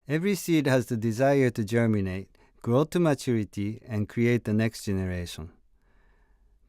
Every seed has the desire to germinate, grow to maturity, and create the next generation.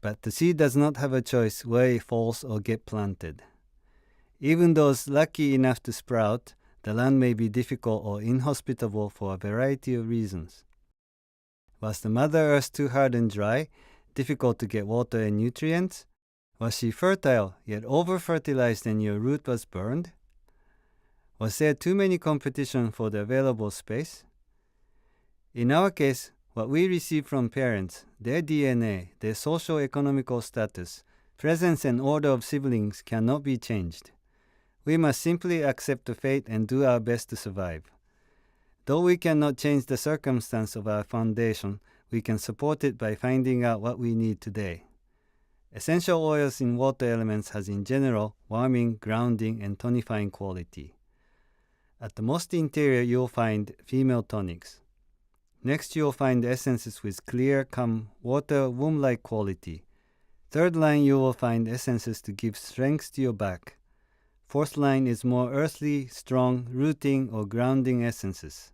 But the seed does not have a choice where it falls or gets planted. Even those lucky enough to sprout, the land may be difficult or inhospitable for a variety of reasons. Was the Mother Earth too hard and dry, difficult to get water and nutrients? Was she fertile, yet over-fertilized and your root was burned? Was there too many competition for the available space? In our case, what we receive from parents, their DNA, their socio-economical status, presence and order of siblings cannot be changed. We must simply accept the fate and do our best to survive. Though we cannot change the circumstance of our foundation, we can support it by finding out what we need today. Essential oils in water elements has in general warming, grounding, and tonifying quality. At the most interior you'll find female tonics. Next you'll find essences with clear, calm, water, womb-like quality. Third line you will find essences to give strength to your back. Fourth line is more earthly, strong, rooting or grounding essences.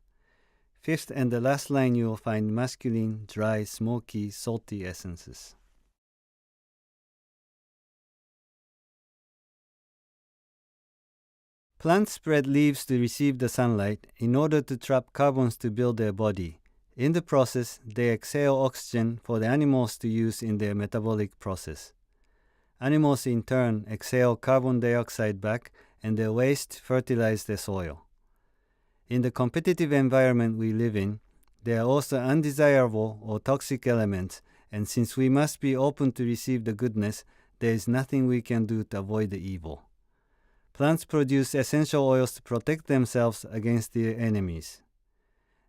Fifth and the last line you will find masculine, dry, smoky, salty essences. Plants spread leaves to receive the sunlight in order to trap carbons to build their body. In the process, they exhale oxygen for the animals to use in their metabolic process. Animals in turn exhale carbon dioxide back and their waste fertilize the soil. In the competitive environment we live in, there are also undesirable or toxic elements, and since we must be open to receive the goodness, there is nothing we can do to avoid the evil. Plants produce essential oils to protect themselves against their enemies.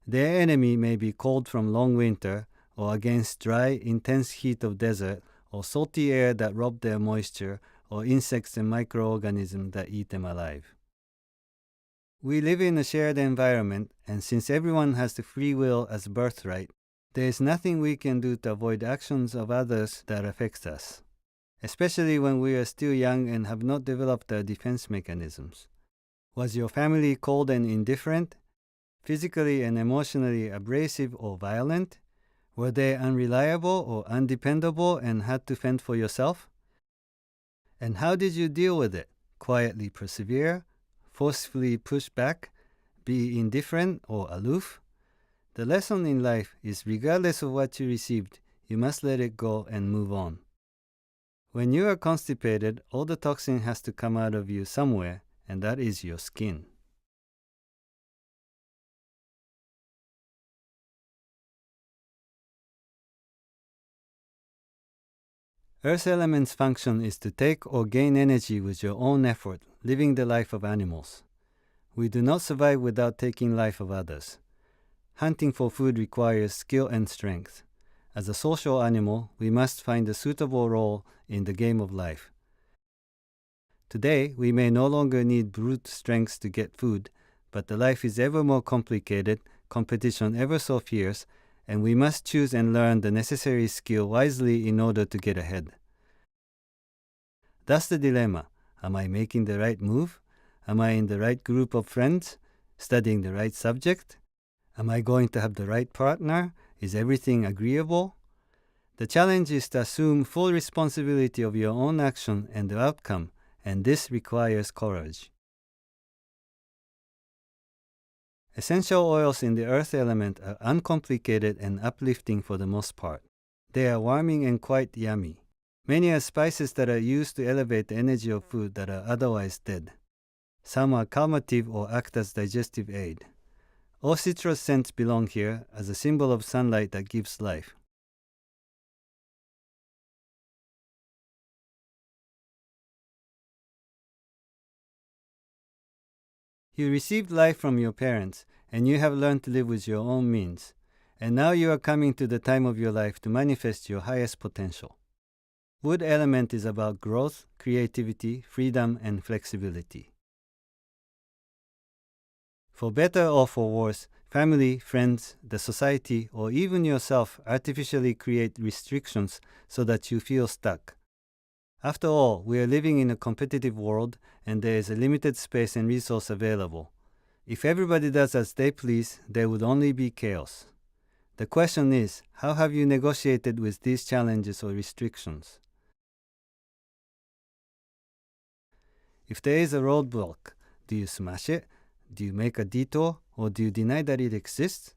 Their enemy may be cold from long winter, or against dry, intense heat of desert, or salty air that rob their moisture, or insects and microorganisms that eat them alive. We live in a shared environment, and since everyone has the free will as birthright, there is nothing we can do to avoid actions of others that affects us, especially when we are still young and have not developed our defense mechanisms. Was your family cold and indifferent, physically and emotionally abrasive or violent? Were they unreliable or undependable and had to fend for yourself? And how did you deal with it? Quietly persevere? Forcefully push back? Be indifferent or aloof? The lesson in life is regardless of what you received, you must let it go and move on. When you are constipated, all the toxin has to come out of you somewhere, and that is your skin. Earth element's function is to take or gain energy with your own effort, living the life of animals. We do not survive without taking life of others. Hunting for food requires skill and strength. As a social animal, we must find a suitable role in the game of life. Today, we may no longer need brute strength to get food, but the life is ever more complicated, competition ever so fierce, and we must choose and learn the necessary skill wisely in order to get ahead. That's the dilemma. Am I making the right move? Am I in the right group of friends? Studying the right subject? Am I going to have the right partner? Is everything agreeable? The challenge is to assume full responsibility of your own action and the outcome, and this requires courage. Essential oils in the earth element are uncomplicated and uplifting for the most part. They are warming and quite yummy. Many are spices that are used to elevate the energy of food that are otherwise dead. Some are calmative or act as digestive aid. All citrus scents belong here as a symbol of sunlight that gives life. You received life from your parents, and you have learned to live with your own means. And now you are coming to the time of your life to manifest your highest potential. Wood element is about growth, creativity, freedom, and flexibility. For better or for worse, family, friends, the society, or even yourself artificially create restrictions so that you feel stuck. After all, we are living in a competitive world, and there is a limited space and resource available. If everybody does as they please, there would only be chaos. The question is, how have you negotiated with these challenges or restrictions? If there is a roadblock, do you smash it? Do you make a detour? Or do you deny that it exists?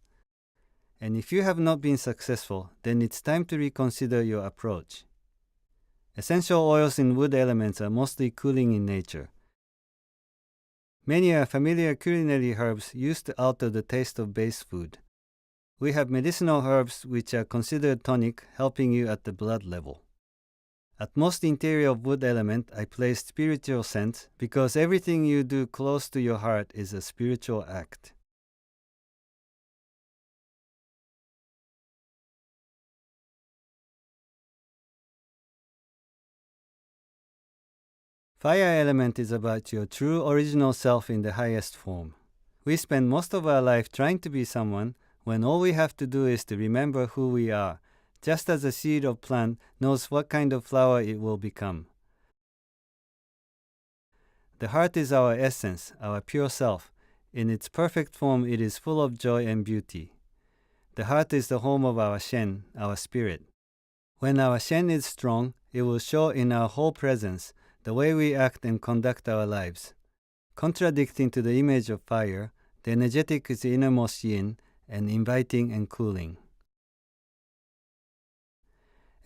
And if you have not been successful, then it's time to reconsider your approach. Essential oils in wood elements are mostly cooling in nature. Many are familiar culinary herbs used to alter the taste of base food. We have medicinal herbs which are considered tonic, helping you at the blood level. At most interior of wood element, I placed spiritual scents because everything you do close to your heart is a spiritual act. Fire element is about your true original self in the highest form. We spend most of our life trying to be someone when all we have to do is to remember who we are, just as a seed of plant knows what kind of flower it will become. The heart is our essence, our pure self. In its perfect form, it is full of joy and beauty. The heart is the home of our Shen, our spirit. When our Shen is strong, it will show in our whole presence, the way we act and conduct our lives. Contradicting to the image of fire, the energetic is the innermost yin and inviting and cooling.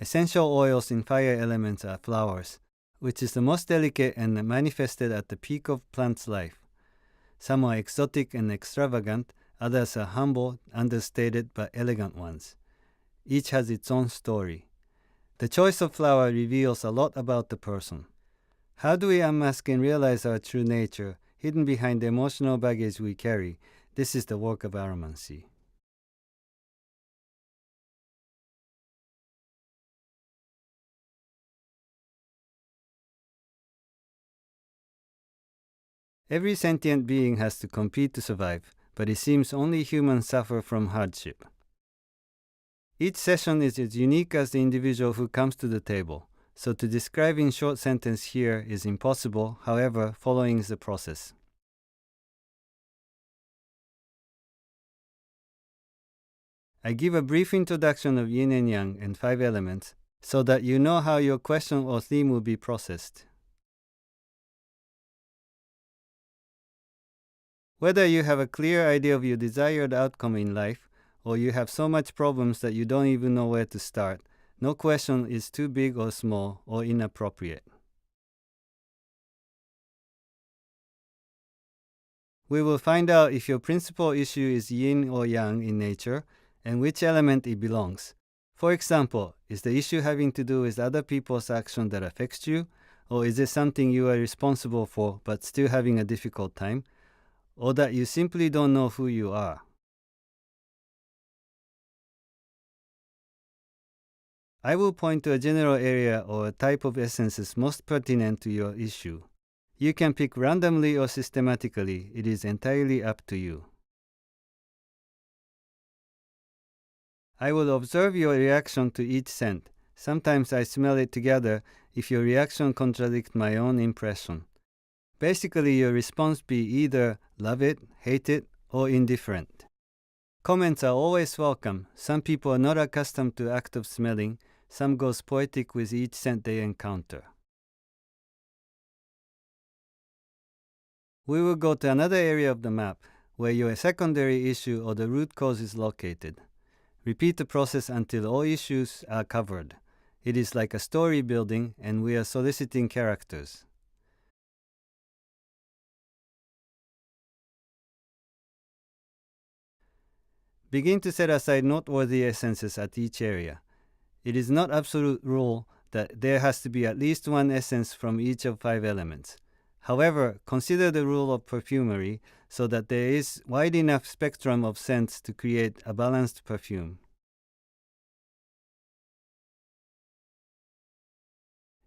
Essential oils in fire elements are flowers, which is the most delicate and manifested at the peak of plant's life. Some are exotic and extravagant, others are humble, understated but elegant ones. Each has its own story. The choice of flower reveals a lot about the person. How do we unmask and realize our true nature, hidden behind the emotional baggage we carry? This is the work of Aromancy. Every sentient being has to compete to survive, but it seems only humans suffer from hardship. Each session is as unique as the individual who comes to the table, so to describe in short sentence here is impossible, however, following is the process. I give a brief introduction of yin and yang and 5 elements, so that you know how your question or theme will be processed. Whether you have a clear idea of your desired outcome in life, or you have so much problems that you don't even know where to start, no question is too big or small or inappropriate. We will find out if your principal issue is yin or yang in nature and which element it belongs. For example, is the issue having to do with other people's action that affects you, or is it something you are responsible for but still having a difficult time, or that you simply don't know who you are? I will point to a general area or a type of essences most pertinent to your issue. You can pick randomly or systematically. It is entirely up to you. I will observe your reaction to each scent. Sometimes I smell it together if your reaction contradicts my own impression. Basically, your response be either love it, hate it, or indifferent. Comments are always welcome. Some people are not accustomed to act of smelling. Some goes poetic with each scent they encounter. We will go to another area of the map where your secondary issue or the root cause is located. Repeat the process until all issues are covered. It is like a story building and we are soliciting characters. Begin to set aside noteworthy essences at each area. It is not absolute rule that there has to be at least one essence from each of 5 elements. However, consider the rule of perfumery so that there is wide enough spectrum of scents to create a balanced perfume.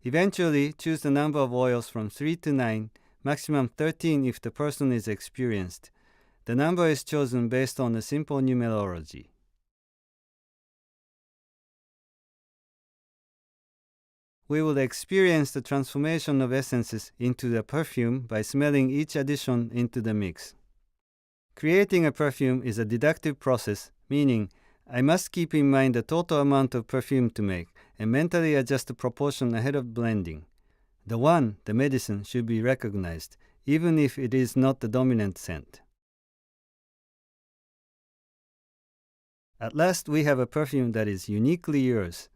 Eventually, choose the number of oils from 3 to 9, maximum 13 if the person is experienced. The number is chosen based on a simple numerology. We will experience the transformation of essences into the perfume by smelling each addition into the mix. Creating a perfume is a deductive process, meaning I must keep in mind the total amount of perfume to make and mentally adjust the proportion ahead of blending. The medicine, should be recognized, even if it is not the dominant scent. At last, we have a perfume that is uniquely yours.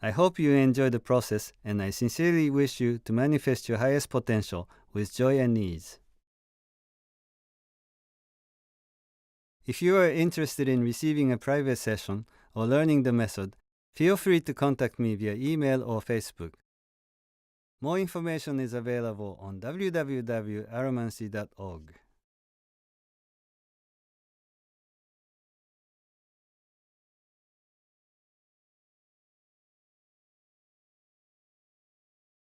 I hope you enjoy the process, and I sincerely wish you to manifest your highest potential with joy and ease. If you are interested in receiving a private session or learning the method, feel free to contact me via email or Facebook. More information is available on www.aromancy.org.